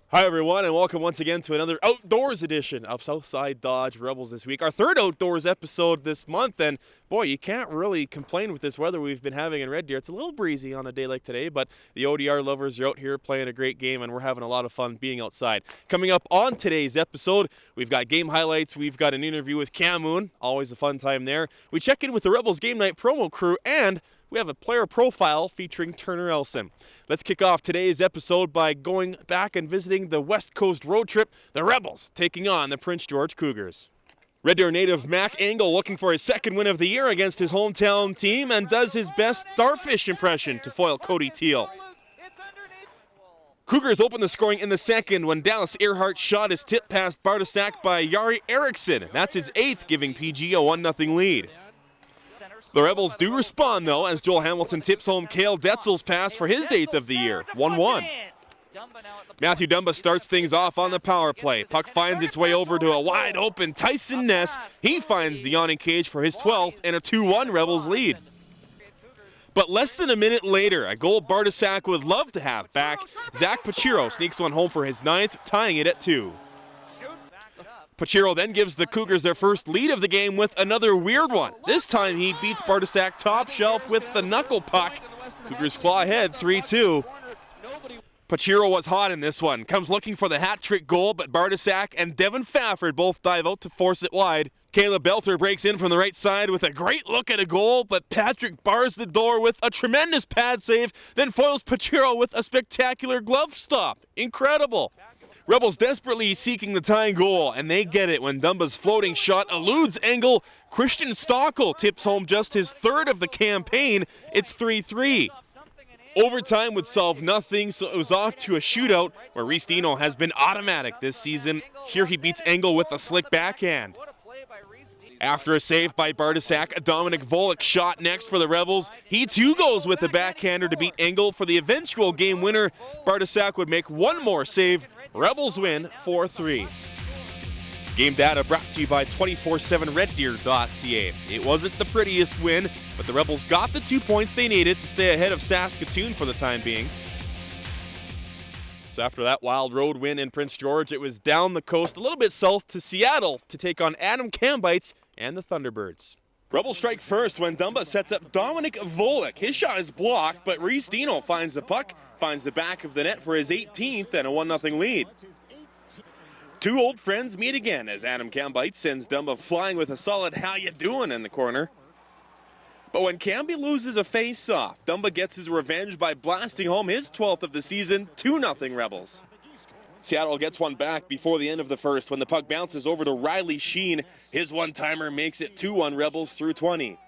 Hi everyone, and welcome once again to another outdoors edition of Southside Dodge Rebels this week. Our third outdoors episode this month, and boy, you can't really complain with this weather we've been having in Red Deer. It's a little breezy on a day like today, but the ODR lovers are out here playing a great game, and we're having a lot of fun being outside. Coming up on today's episode, we've got game highlights, we've got an interview with Cam Moon, always a fun time there. We check in with the Rebels Game Night promo crew, and we have a player profile featuring Turner Elson. Let's kick off today's episode by going back and visiting the West Coast road trip, the Rebels taking on the Prince George Cougars. Red Deer native Mac Engel looking for his second win of the year against his hometown team and does his best starfish impression to foil Cody Teal. Cougars open the scoring in the second when Dallas Earhart's shot is tipped past Bartosak by Yari Eriksson. That's his eighth, giving PG a 1-0 lead. The Rebels do respond, though, as Joel Hamilton tips home Cale Detzel's pass for his eighth of the year, 1-1. Matthew Dumba starts things off on the power play. Puck finds its way over to a wide-open Tyson Ness. He finds the yawning cage for his 12th and a 2-1 Rebels lead. But less than a minute later, a goal Bartosak would love to have back. Zach Pachiro sneaks one home for his 9th, tying it at 2. Pachiro then gives the Cougars their first lead of the game with another weird one. This time he beats Bartosak top shelf with the knuckle puck. Cougars claw ahead 3-2. Pachiro was hot in this one. Comes looking for the hat trick goal, but Bartosak and Devin Fafford both dive out to force it wide. Caleb Belter breaks in from the right side with a great look at a goal, but Patrick bars the door with a tremendous pad save, then foils Pachiro with a spectacular glove stop. Incredible. Rebels desperately seeking the tying goal, and they get it when Dumba's floating shot eludes Engel. Christian Stockel tips home just his third of the campaign. It's 3-3. Overtime would solve nothing, so it was off to a shootout where Reese Dino has been automatic this season. Here he beats Engel with a slick backhand. After a save by Bartosak, a Dominic Volek shot next for the Rebels. He too goes with the backhander to beat Engel for the eventual game winner. Bartosak would make one more save. Rebels win 4-3. Game data brought to you by 247reddeer.ca. It wasn't the prettiest win, but the Rebels got the 2 points they needed to stay ahead of Saskatoon for the time being. So after that wild road win in Prince George, it was down the coast a little bit south to Seattle to take on Adam Cambites and the Thunderbirds. Rebels strike first when Dumba sets up Dominic Volek. His shot is blocked, but Reese Dino finds the puck, finds the back of the net for his 18th and a 1-0 lead. Two old friends meet again as Adam Cambites sends Dumba flying with a solid "how you doing" in the corner. But when Camby loses a face-off, Dumba gets his revenge by blasting home his 12th of the season, 2-0 Rebels. Seattle gets one back before the end of the first when the puck bounces over to Riley Sheen. His one-timer makes it 2-1 Rebels through 20.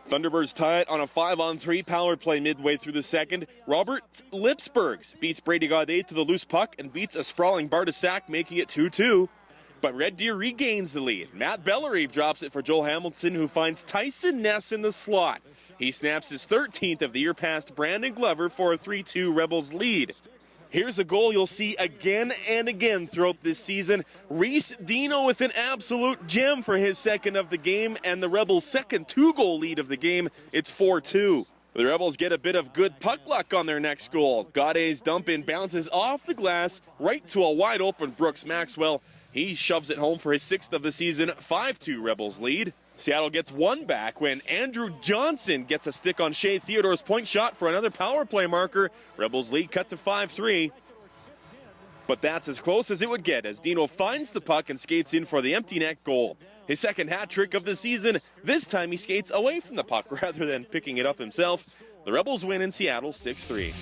Thunderbirds tie it on a 5-on-3 power play midway through the second. Robert Lipsbergs beats Brady Gaudet to the loose puck and beats a sprawling Bartosak, making it 2-2. But Red Deer regains the lead. Matt Bellerive drops it for Joel Hamilton, who finds Tyson Ness in the slot. He snaps his 13th of the year past Brandon Glover for a 3-2 Rebels lead. Here's a goal you'll see again and again throughout this season. Reese Dino with an absolute gem for his second of the game, and the Rebels' second 2-goal lead of the game. It's 4-2. The Rebels get a bit of good puck luck on their next goal. Gaudet's dump in bounces off the glass right to a wide open Brooks Maxwell. He shoves it home for his 6th of the season, 5-2 Rebels lead. Seattle gets one back when Andrew Johnson gets a stick on Shea Theodore's point shot for another power play marker. Rebels lead cut to 5-3. But that's as close as it would get as Dino finds the puck and skates in for the empty net goal. His second hat trick of the season. This time he skates away from the puck rather than picking it up himself. The Rebels win in Seattle 6-3.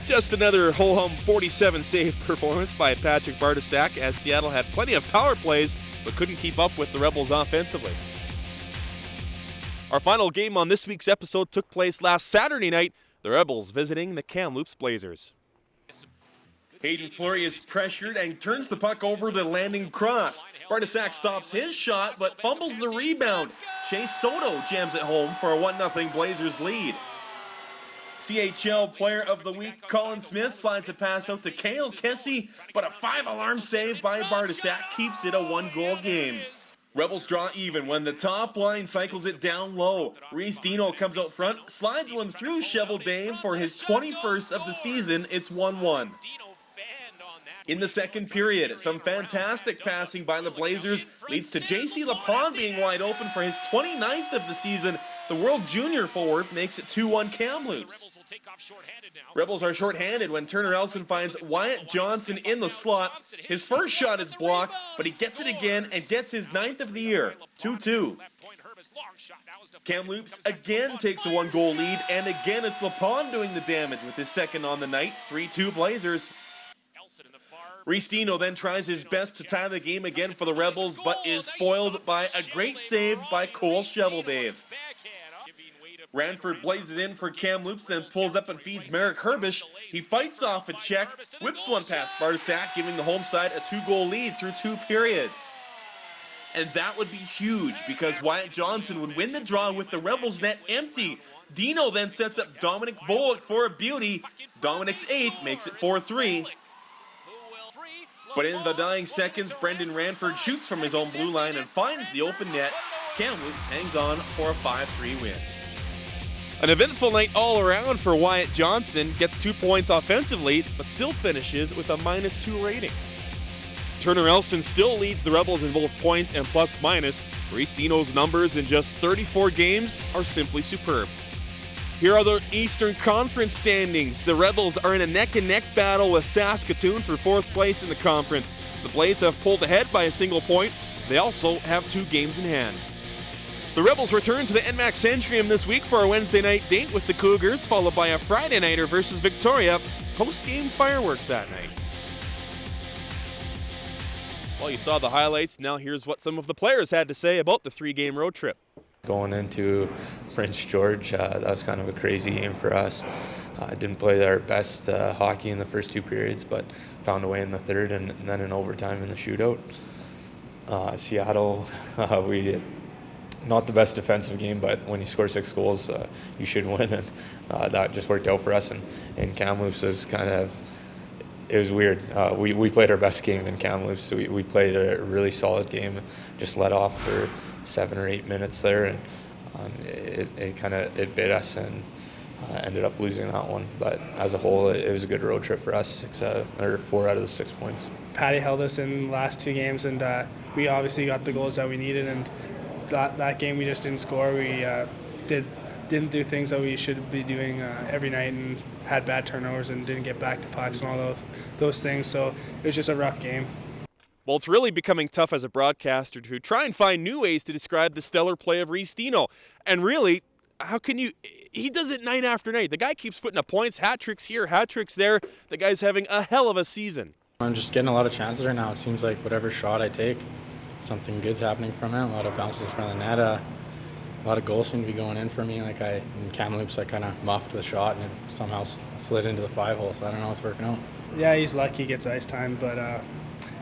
Just another ho-hum 47 save performance by Patrick Bartosak as Seattle had plenty of power plays but couldn't keep up with the Rebels offensively. Our final game on this week's episode took place last Saturday night, the Rebels visiting the Kamloops Blazers. Hayden Fleury is pressured and turns the puck over to Landon Cross. Bartosak stops his shot but fumbles the rebound. Chase Soto jams it home for a 1-0 Blazers lead. CHL Player of the Week Colin Smith slides a pass out to Cale Kessie, but a 5-alarm save by Bartosak keeps it a 1-goal game. Rebels draw even when the top line cycles it down low. Reese Dino comes out front, slides one through Cheval Dave for his 21st of the season. It's 1-1. In the second period, some fantastic passing by the Blazers leads to J.C. LaPond being wide open for his 29th of the season. The World Junior forward makes it 2-1 Kamloops. Rebels are shorthanded when Turner Elson finds Wyatt Johnson in the slot. His first shot is blocked, but he gets it again and gets his 9th of the year, 2-2. Kamloops again takes a 1-goal lead, and again it's LaPond doing the damage with his second on the night, 3-2 Blazers. Ristino then tries his best to tie the game again for the Rebels, but is foiled by a great save by Cole Shoveldave. Ranford blazes in for Kamloops and pulls up and feeds Merrick Herbish. He fights off a check, whips one past Barsak, giving the home side a 2-goal lead through 2 periods. And that would be huge because Wyatt Johnson would win the draw with the Rebels net empty. Dino then sets up Dominic Volek for a beauty. Dominic's 8th makes it 4-3. But in the dying seconds, Brendan Ranford shoots from his own blue line and finds the open net. Kamloops hangs on for a 5-3 win. An eventful night all around for Wyatt Johnson. Gets 2 points offensively, but still finishes with a -2 rating. Turner Elson still leads the Rebels in both points and plus-minus. Ristino's numbers in just 34 games are simply superb. Here are the Eastern Conference standings. The Rebels are in a neck-and-neck battle with Saskatoon for 4th place in the conference. The Blades have pulled ahead by a single point. They also have 2 games in hand. The Rebels return to the NMAX Centrium this week for a Wednesday night date with the Cougars, followed by a Friday nighter versus Victoria. Post-game fireworks that night. Well, you saw the highlights. Now here's what some of the players had to say about the 3-game road trip. Going into Prince George, that was kind of a crazy game for us. Didn't play our best hockey in the first 2 periods, but found a way in the third and then in overtime in the shootout. Seattle, we not the best defensive game, but when you score 6 goals, you should win, and that just worked out for us. And Kamloops was kind of, it was weird. We played our best game in Kamloops, so we played a really solid game, just let off for 7 or 8 minutes there, and it bit us and ended up losing that one. But as a whole, it was a good road trip for us, 4 out of the 6 points. Patty held us in the last 2 games, and we obviously got the goals that we needed, and that game we just didn't score. We didn't do things that we should be doing every night, and had bad turnovers and didn't get back to pucks and all those things. So it was just a rough game. Well, it's really becoming tough as a broadcaster to try and find new ways to describe the stellar play of Ristino. And really, how can you? He does it night after night. The guy keeps putting up points, hat tricks here, hat tricks there. The guy's having a hell of a season. I'm just getting a lot of chances right now. It seems like whatever shot I take, something good's happening from it. A lot of bounces in front of the net. A lot of goals seem to be going in for me. Like in Kamloops, I kind of muffed the shot and it somehow slid into the 5-hole. So I don't know what's working out. Yeah, he's lucky he gets ice time, but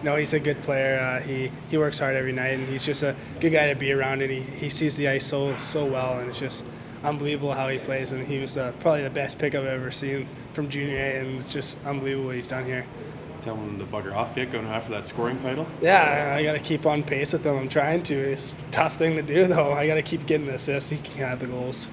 no, he's a good player. He works hard every night, and he's just a good guy to be around. And he sees the ice so well, and it's just unbelievable how he plays. And he was probably the best pick I've ever seen from Junior A, and it's just unbelievable what he's done here. Tell him to bugger off yet, going after that scoring title? Yeah, I got to keep on pace with him. I'm trying to. It's a tough thing to do, though. I got to keep getting the assists. He can have the goals.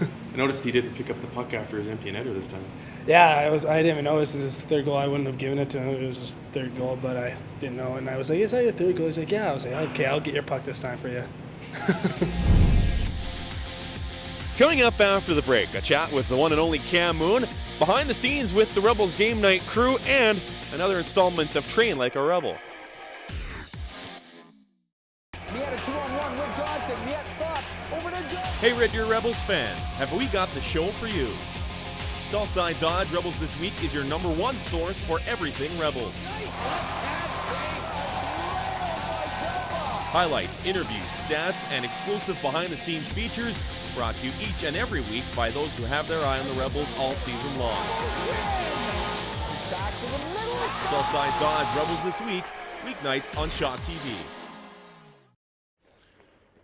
Yeah. I noticed he didn't pick up the puck after his empty netter this time. Yeah, I didn't even know it was his 3rd goal. I wouldn't have given it to him. It was his 3rd goal, but I didn't know. And I was like, "Is that your 3rd goal?" He's like, "Yeah." I was like, "Okay, I'll get your puck this time for you." Coming up after the break, a chat with the one and only Cam Moon, behind the scenes with the Rebels game night crew, and another installment of Train Like a Rebel. Hey Red Deer Rebels fans, have we got the show for you? Southside Dodge Rebels This Week is your #1 source for everything Rebels. Highlights, interviews, stats, and exclusive behind-the-scenes features brought to you each and every week by those who have their eye on the Rebels all season long. Southside Dodge Rebels This Week, weeknights on Shaw TV.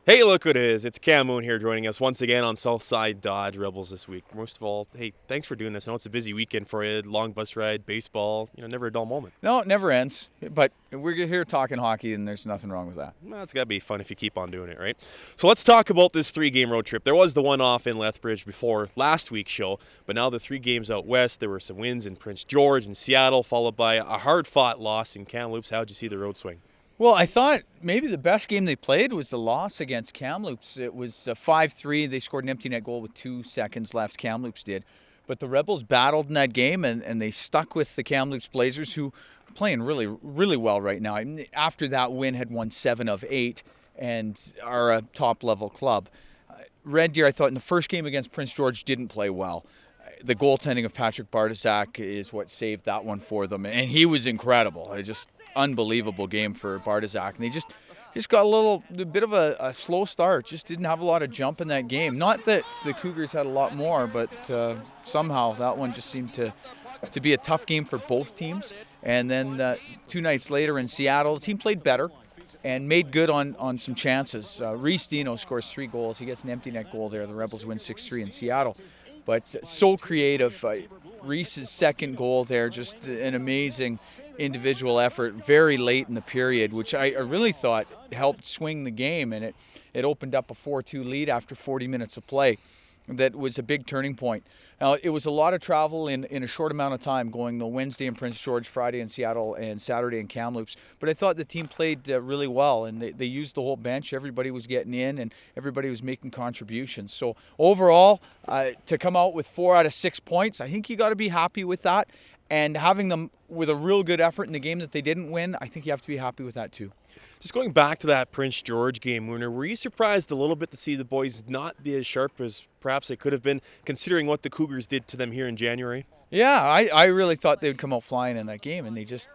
Hey, look who it is. It's Cam Moon here joining us once again on Southside Dodge Rebels this week. Most of all, hey, thanks for doing this. I know it's a busy weekend for you. Long bus ride, baseball, never a dull moment. No, it never ends. But we're here talking hockey, and there's nothing wrong with that. Well, it's got to be fun if you keep on doing it, right? So let's talk about this 3-game road trip. There was the one off in Lethbridge before last week's show, but now the 3 games out west. There were some wins in Prince George and Seattle, followed by a hard-fought loss in Kamloops. How'd you see the road swing? Well, I thought maybe the best game they played was the loss against Kamloops. It was 5-3. They scored an empty net goal with 2 seconds left. Kamloops did. But the Rebels battled in that game, and they stuck with the Kamloops Blazers, who are playing really, really well right now. I mean, after that win, had won 7 of 8 and are a top-level club. Red Deer, I thought, in the first game against Prince George, didn't play well. The goaltending of Patrick Bartizak is what saved that one for them, and he was incredible. Just unbelievable game for Bartizak, and they just got a bit of a slow start. Just didn't have a lot of jump in that game. Not that the Cougars had a lot more, but somehow that one just seemed to be a tough game for both teams. And then 2 nights later in Seattle, the team played better and made good on some chances. Reese Dino scores 3 goals. He gets an empty net goal there. The Rebels win 6-3 in Seattle. But so creative. Reese's second goal there, just an amazing individual effort very late in the period, which I really thought helped swing the game, and it opened up a 4-2 lead after 40 minutes of play. That was a big turning point. Now, it was a lot of travel in a short amount of time, going the Wednesday in Prince George, Friday in Seattle, and Saturday in Kamloops. But I thought the team played really well, and they used the whole bench. Everybody was getting in, and everybody was making contributions. So overall, to come out with 4 out of 6 points, I think you got to be happy with that. And having them with a real good effort in the game that they didn't win, I think you have to be happy with that too. Just going back to that Prince George game, Wooner, were you surprised a little bit to see the boys not be as sharp as perhaps they could have been, considering what the Cougars did to them here in January? Yeah, I really thought they would come out flying in that game, and they just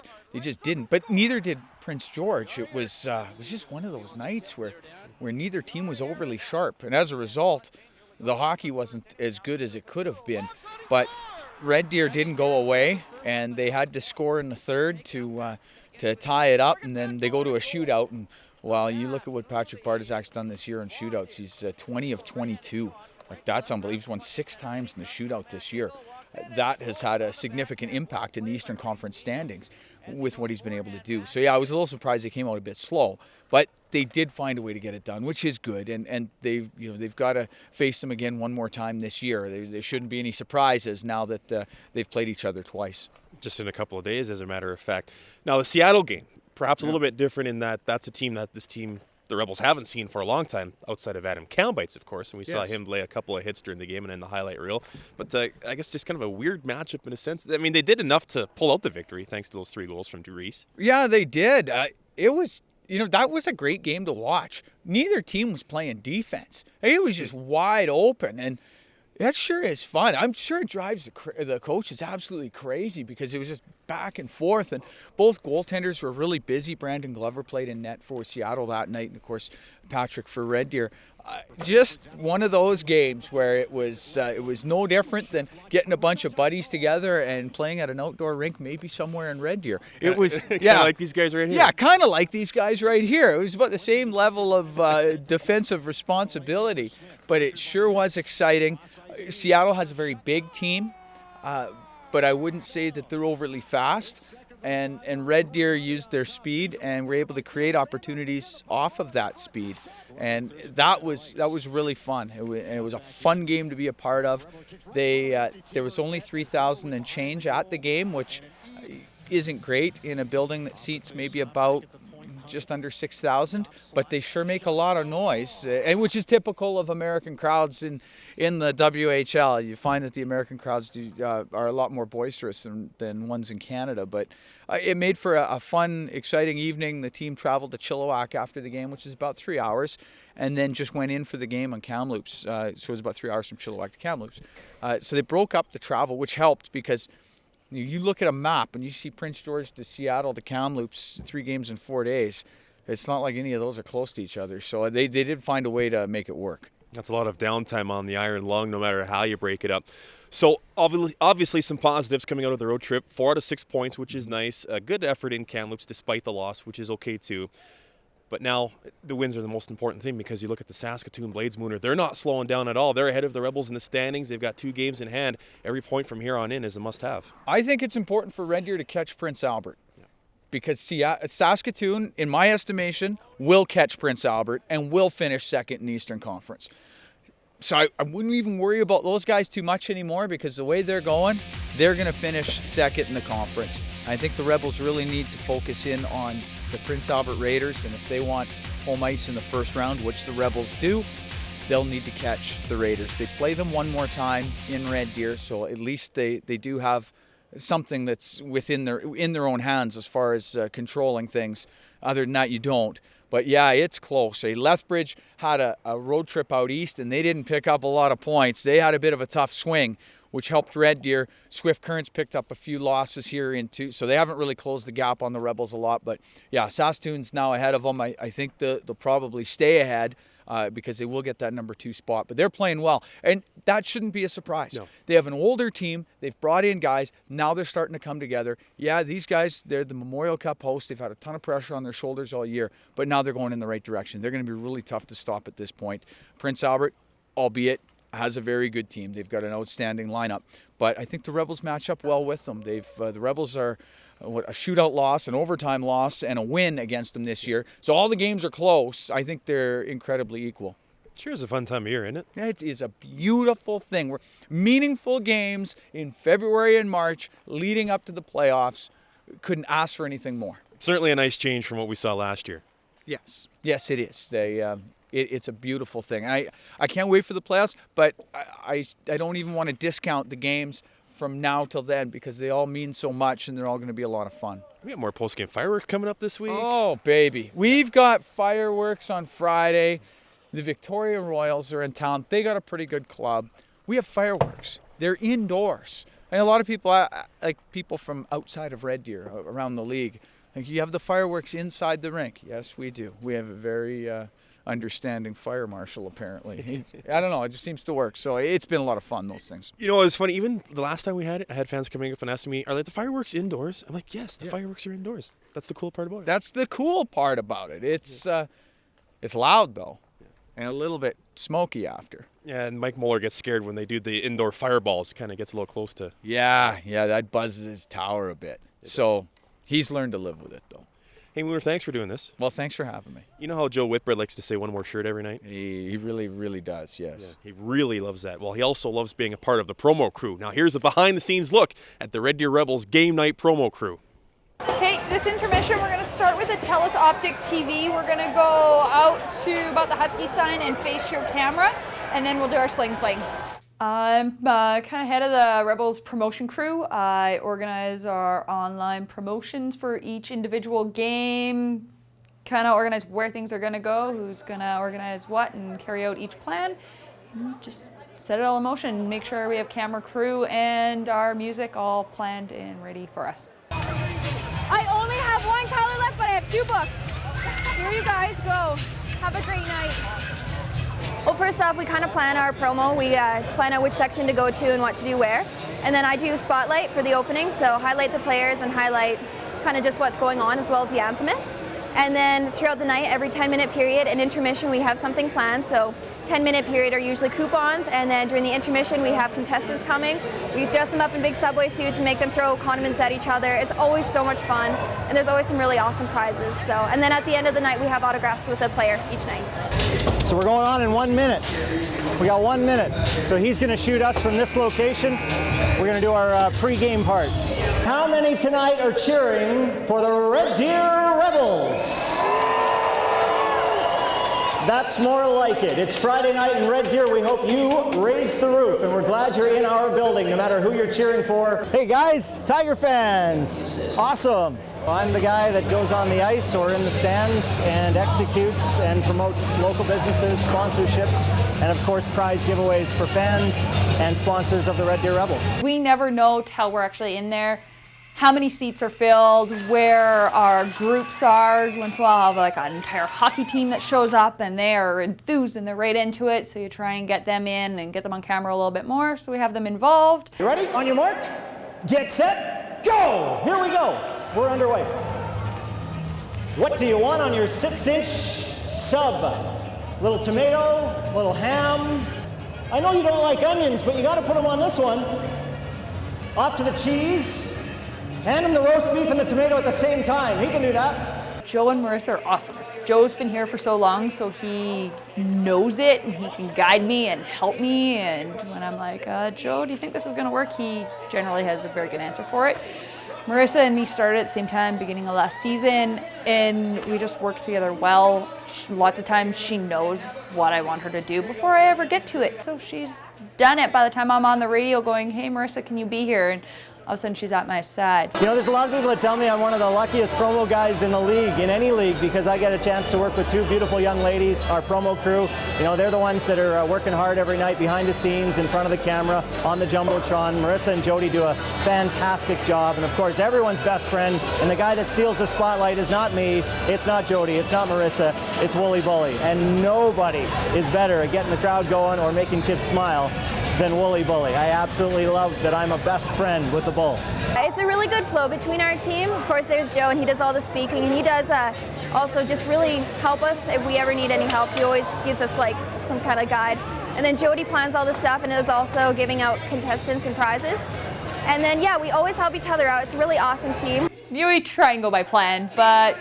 didn't. But neither did Prince George. It was just one of those nights where neither team was overly sharp, and as a result, the hockey wasn't as good as it could have been. But Red Deer didn't go away, and they had to score in the third to tie it up, and then they go to a shootout. And well, you look at what Patrick Bartizak's done this year in shootouts. He's 20 of 22. Like, that's unbelievable. He's won 6 times in the shootout this year. That has had a significant impact in the Eastern Conference standings with what he's been able to do. So yeah, I was a little surprised they came out a bit slow, but they did find a way to get it done, which is good. And they've got to face them again one more time this year. There shouldn't be any surprises now that they've played each other twice. Just in a couple of days, as a matter of fact. Now, the Seattle game, perhaps a little bit different in that that's a team that the Rebels haven't seen for a long time, outside of Adam Kambites, of course, and we saw him lay a couple of hits during the game and in the highlight reel. But I guess just kind of a weird matchup in a sense. I mean, they did enough to pull out the victory thanks to those 3 goals from Reese. Yeah, they did. It was, that was a great game to watch. Neither team was playing defense. It was just wide open, and that sure is fun. I'm sure it drives the coaches absolutely crazy because it was just back and forth, and both goaltenders were really busy. Brandon Glover played in net for Seattle that night, and of course Patrick for Red Deer. Just one of those games where it was no different than getting a bunch of buddies together and playing at an outdoor rink, maybe somewhere in Red Deer. It was like these guys right here. Yeah, kind of like these guys right here. It was about the same level of defensive responsibility, but it sure was exciting. Seattle has a very big team, but I wouldn't say that they're overly fast. And Red Deer used their speed and were able to create opportunities off of that speed. And that was really fun. It was a fun game to be a part of. There was only 3,000 and change at the game, which isn't great in a building that seats maybe about just under 6,000, but they sure make a lot of noise, and which is typical of American crowds in the WHL. You find that the American crowds are a lot more boisterous than ones in Canada, but it made for a fun, exciting evening. The team traveled to Chilliwack after the game, which is about 3 hours, and then just went in for the game on Kamloops. So it was about 3 hours from Chilliwack to Kamloops. So they broke up the travel, which helped because you look at a map and you see Prince George to Seattle to Kamloops, 3 games in 4 days. It's not like any of those are close to each other. So they did find a way to make it work. That's a lot of downtime on the iron lung, no matter how you break it up. So obviously some positives coming out of the road trip. 4 out of 6 points, which is nice. A good effort in Kamloops despite the loss, which is okay too. But now the wins are the most important thing, because you look at the Saskatoon Bladesmooner, they're not slowing down at all. They're ahead of the Rebels in the standings. They've got 2 games in hand. Every point from here on in is a must-have. I think it's important for Red Deer to catch Prince Albert, because Saskatoon, in my estimation, will catch Prince Albert and will finish second in the Eastern Conference. So I wouldn't even worry about those guys too much anymore, because the way they're going, they're going to finish second in the conference. I think the Rebels really need to focus in on the Prince Albert Raiders, and if they want home ice in the first round, which the Rebels do, they'll need to catch the Raiders. They play them one more time in Red Deer, so at least they do have something that's in their own hands as far as controlling things. Other than that, you don't. But yeah, it's close. Lethbridge had a road trip out east, and they didn't pick up a lot of points. They had a bit of a tough swing, which helped Red Deer. Swift Currents picked up a few losses here in 2, so they haven't really closed the gap on the Rebels a lot. But yeah, Saskatoon's now ahead of them. I think they'll probably stay ahead because they will get that number 2 spot. But they're playing well, and that shouldn't be a surprise. No. They have an older team. They've brought in guys. Now they're starting to come together. Yeah, these guys, they're the Memorial Cup hosts. They've had a ton of pressure on their shoulders all year, but now they're going in the right direction. They're going to be really tough to stop at this point. Prince Albert, albeit, has a very good team. They've got an outstanding lineup, but I think the Rebels match up well with them. The Rebels are a shootout loss, an overtime loss, and a win against them this year. So all the games are close. I think they're incredibly equal. Sure is a fun time of year, isn't it? It is a beautiful thing. We're meaningful games in February and March leading up to the playoffs. Couldn't ask for anything more. Certainly a nice change from what we saw last year. Yes, it is. It's a beautiful thing. I can't wait for the playoffs, but I don't even want to discount the games from now till then, because they all mean so much and they're all going to be a lot of fun. We got more post-game fireworks coming up this week. Oh, baby. We've got fireworks on Friday. The Victoria Royals are in town. They got a pretty good club. We have fireworks. They're indoors. And a lot of people, like people from outside of Red Deer, around the league, like, you have the fireworks inside the rink. Yes, we do. We have a very understanding fire marshal, apparently. I don't know, it just seems to work. So it's been a lot of fun, those things. You know, it was funny. Even the last time we had it, I had fans coming up and asking me, are the fireworks indoors? I'm like, yes, the fireworks are indoors. That's the cool part about it. That's the cool part about it. It's loud, though, and a little bit smoky after. Yeah, and Mike Muller gets scared when they do the indoor fireballs. Kind of gets a little close to. Yeah, that buzzes his tower a bit. So he's learned to live with it, though. Hey, Muller, thanks for doing this. Well, thanks for having me. You know how Joe Whitbread likes to say one more shirt every night? He really, really does, yes. Yeah, he really loves that. Well, he also loves being a part of the promo crew. Now, here's a behind-the-scenes look at the Red Deer Rebels game night promo crew. Okay, this intermission, we're going to start with a TELUS Optic TV. We're going to go out to about the Husky sign and face your camera, and then we'll do our sling fling. I'm kind of head of the Rebels promotion crew. I organize our online promotions for each individual game, kind of organize where things are going to go, who's going to organize what, and carry out each plan. And just set it all in motion, make sure we have camera crew and our music all planned and ready for us. I only have 1 color left, but I have 2 books. Here you guys go. Have a great night. Well, first off, we kind of plan our promo. We plan out which section to go to and what to do where. And then I do spotlight for the opening, so highlight the players and highlight kind of just what's going on, as well as the anthemist. And then throughout the night, every 10-minute period and intermission, we have something planned. So 10-minute period are usually coupons, and then during the intermission, we have contestants coming. We dress them up in big subway suits and make them throw condiments at each other. It's always so much fun, and there's always some really awesome prizes. So, and then at the end of the night, we have autographs with the player each night. So we're going on in 1 minute. We got 1 minute. So he's going to shoot us from this location. We're going to do our pre-game part. How many tonight are cheering for the Red Deer Rebels? That's more like it. It's Friday night in Red Deer. We hope you raise the roof, and we're glad you're in our building, no matter who you're cheering for. Hey guys, Tiger fans, awesome. I'm the guy that goes on the ice or in the stands and executes and promotes local businesses, sponsorships, and of course prize giveaways for fans and sponsors of the Red Deer Rebels. We never know till we're actually in there how many seats are filled, where our groups are. Once in a while I'll have like an entire hockey team that shows up and they are enthused and they're right into it, so you try and get them in and get them on camera a little bit more so we have them involved. You ready? On your mark, get set, go! Here we go. We're underway. What do you want on your 6-inch sub? Little tomato, little ham. I know you don't like onions, but you got to put them on this one. Off to the cheese. Hand him the roast beef and the tomato at the same time. He can do that. Joe and Marissa are awesome. Joe's been here for so long, so he knows it and he can guide me and help me. And when I'm like, Joe, do you think this is gonna work? He generally has a very good answer for it. Marissa and me started at the same time, beginning of last season, and we just work together well. Lots of times she knows what I want her to do before I ever get to it. So she's done it by the time I'm on the radio going, hey Marissa, can you be here? And all of a sudden she's at my side. You know, there's a lot of people that tell me I'm one of the luckiest promo guys in the league, in any league, because I get a chance to work with two beautiful young ladies, our promo crew. You know, they're the ones that are working hard every night behind the scenes, in front of the camera, on the Jumbotron. Marissa and Jody do a fantastic job. And of course, everyone's best friend, and the guy that steals the spotlight is not me, it's not Jody, it's not Marissa, it's Wooly Bully. And nobody is better at getting the crowd going or making kids smile than Wooly Bully. I absolutely love that I'm a best friend with the bull. It's a really good flow between our team. Of course, there's Joe, and he does all the speaking, and he does also just really help us if we ever need any help. He always gives us like some kind of guide. And then Jody plans all the stuff and is also giving out contestants and prizes. And then, yeah, we always help each other out. It's a really awesome team. We try and go by plan, but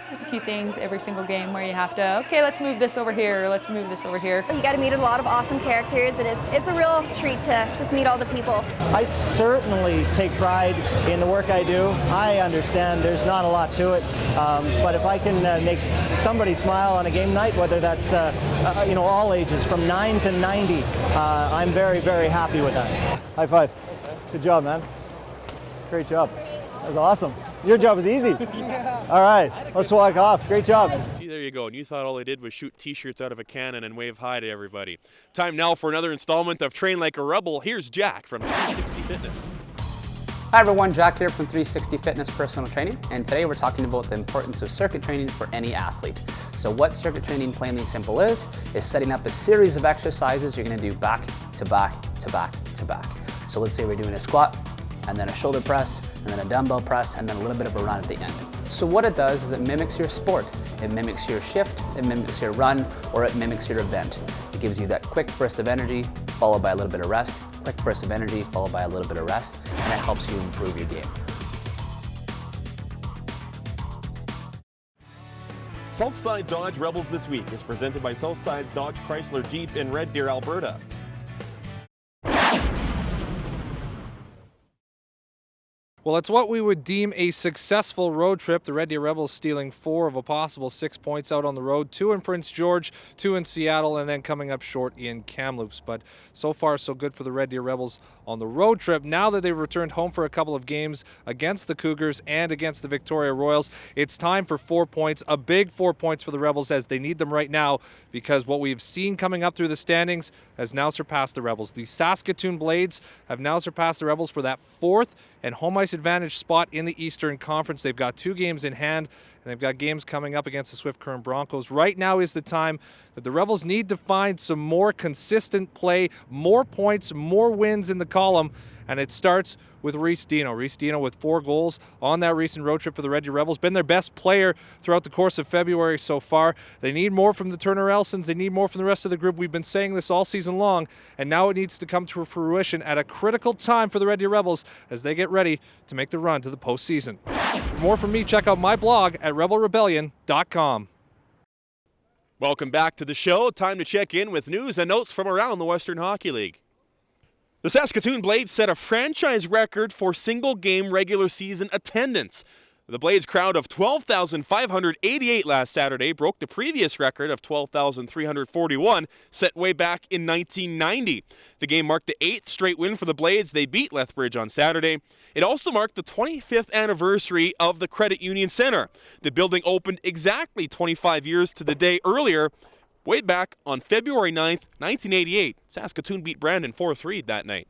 there's a few things every single game where you have to, okay, let's move this over here, let's move this over here. You got to meet a lot of awesome characters, and it's a real treat to just meet all the people. I certainly take pride in the work I do. I understand there's not a lot to it, but if I can make somebody smile on a game night, whether that's you know, all ages from 9 to 90, I'm very, very happy with that. High five. Good job, man. Great job. That was awesome. Your job was easy. All right, let's walk off. Great job. See, there you go. And you thought all they did was shoot T-shirts out of a cannon and wave hi to everybody. Time now for another installment of Train Like a Rebel. Here's Jack from 360 Fitness. Hi everyone, Jack here from 360 Fitness Personal Training, and today we're talking about the importance of circuit training for any athlete. So what circuit training, plainly simple is setting up a series of exercises you're going to do back to back to back to back. So let's say we're doing a squat, and then a shoulder press, and then a dumbbell press, and then a little bit of a run at the end. So what it does is it mimics your sport. It mimics your shift, it mimics your run, or it mimics your event. It gives you that quick burst of energy, followed by a little bit of rest, quick burst of energy, followed by a little bit of rest, and it helps you improve your game. Southside Dodge Rebels This Week is presented by Southside Dodge Chrysler Jeep in Red Deer, Alberta. Well, it's what we would deem a successful road trip. The Red Deer Rebels stealing 4 of a possible 6 points out on the road. 2 in Prince George, 2 in Seattle, and then coming up short in Kamloops. But so far, so good for the Red Deer Rebels on the road trip. Now that they've returned home for a couple of games against the Cougars and against the Victoria Royals, it's time for 4 points. A big 4 points for the Rebels as they need them right now, because what we've seen coming up through the standings has now surpassed the Rebels. The Saskatoon Blades have now surpassed the Rebels for that 4th and home ice advantage spot in the Eastern Conference. They've got 2 games in hand, and they've got games coming up against the Swift Current Broncos. Right now is the time that the Rebels need to find some more consistent play, more points, more wins in the column, and it starts with Reese Dino. Reese Dino with 4 goals on that recent road trip for the Red Deer Rebels. Been their best player throughout the course of February so far. They need more from the Turner Elsons. They need more from the rest of the group. We've been saying this all season long, and now it needs to come to fruition at a critical time for the Red Deer Rebels as they get ready to make the run to the postseason. For more from me, check out my blog at rebelrebellion.com. Welcome back to the show. Time to check in with news and notes from around the Western Hockey League. The Saskatoon Blades set a franchise record for single-game regular season attendance. The Blades crowd of 12,588 last Saturday broke the previous record of 12,341 set way back in 1990. The game marked the 8th straight win for the Blades. They beat Lethbridge on Saturday. It also marked the 25th anniversary of the Credit Union Center. The building opened exactly 25 years to the day earlier. Way back on February 9th, 1988, Saskatoon beat Brandon 4-3 that night.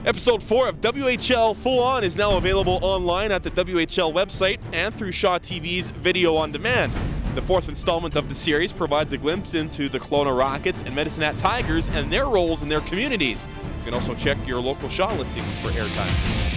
Episode 4 of WHL Full On is now available online at the WHL website and through Shaw TV's Video On Demand. The 4th installment of the series provides a glimpse into the Kelowna Rockets and Medicine Hat Tigers and their roles in their communities. You can also check your local Shaw listings for airtimes.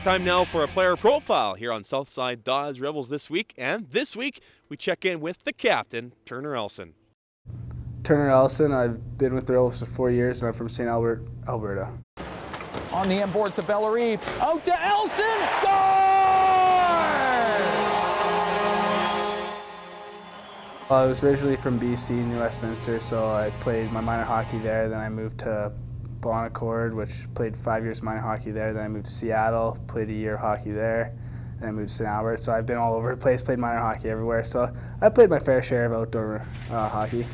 Time now for a player profile here on Southside Dodge Rebels This Week. And this week, we check in with the captain, Turner Elson. Turner Elson, I've been with the Rebels for 4 years, and I'm from St. Albert, Alberta. On the end boards to Bellarine. Out to Elson. Scores! I was originally from BC, New Westminster, so I played my minor hockey there. Then I moved to Bonaccord, which played 5 years minor hockey there. Then I moved to Seattle, played a year of hockey there. Then I moved to St. Albert, so I've been all over the place, played minor hockey everywhere. So I played my fair share of outdoor hockey.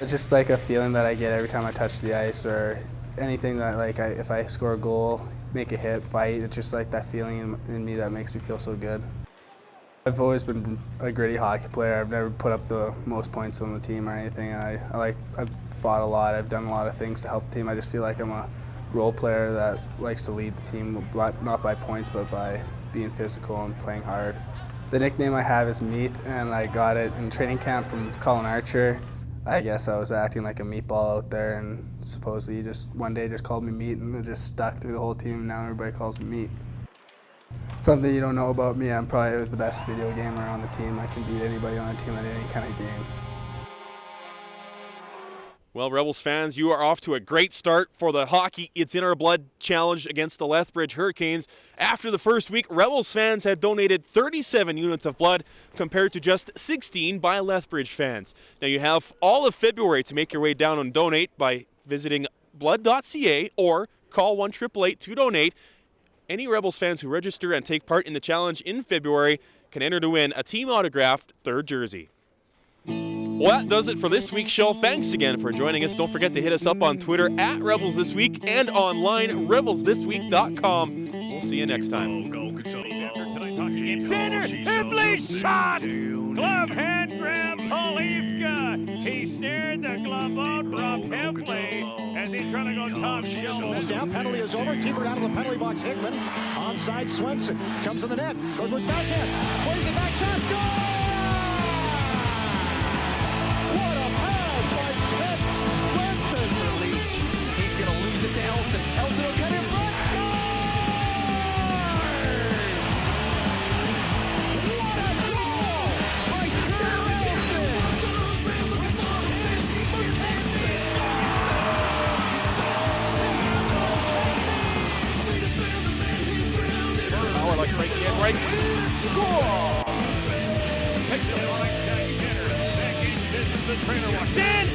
It's just like a feeling that I get every time I touch the ice, or anything that, like, if I score a goal, make a hit, fight. It's just like that feeling in me that makes me feel so good. I've always been a gritty hockey player. I've never put up the most points on the team or anything. I've fought a lot. I've done a lot of things to help the team. I just feel like I'm a role player that likes to lead the team, not by points, but by being physical and playing hard. The nickname I have is Meat, and I got it in training camp from Colin Archer. I guess I was acting like a meatball out there, and supposedly he just one day just called me Meat, and it just stuck through the whole team, and now everybody calls me Meat. Something you don't know about me, I'm probably the best video gamer on the team. I can beat anybody on the team at any kind of game. Well, Rebels fans, you are off to a great start for the Hockey It's in Our Blood challenge against the Lethbridge Hurricanes. After the first week, Rebels fans had donated 37 units of blood compared to just 16 by Lethbridge fans. Now you have all of February to make your way down and donate by visiting blood.ca or call 1-888 to donate. Any Rebels fans who register and take part in the challenge in February can enter to win a team autographed third jersey. Well, that does it for this week's show. Thanks again for joining us. Don't forget to hit us up on Twitter at Rebels This Week and online, rebelsthisweek.com. We'll see you next time. Center, Hibley shot! Glove hand grab, Polivka. He snared the glove out from Hibley as he tried to go top shelf. Down, penalty is over. Keeper out of the penalty box. Hickman onside. Swenson comes to the net. Goes with backhand. Plays the back shot. Goal! What a pass by Seth Swenson. He's going to lose it to Elson. Elson will get in front. Like right in, right. Score! Picked up by Zach Jenner. Back in, the trainer walks in.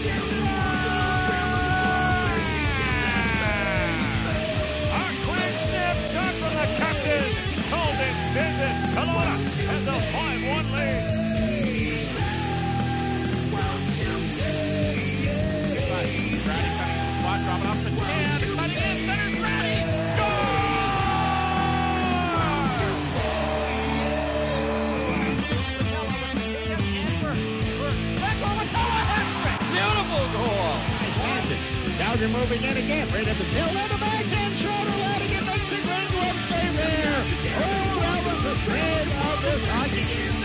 A quick snap shot from the captain. Colton sends it. Kelowna has a 5-1 lead. Ratty cutting the spot, dropping off the 10. Cutting in, center's Ratty. Goal! Dowger moving in again, right at the tail end of backhand shoulder, letting it makes the grand web stay there. Oh, that was the save of this hockey game.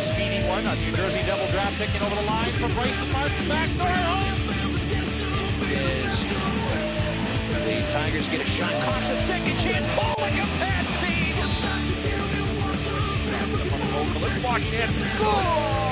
Speedy one, a New Jersey double draft picking over the line from Bryson Martin, backdoor home. The Tigers get a shot, Cox a second chance, bowling a pad seed. Let's watch it. Goal!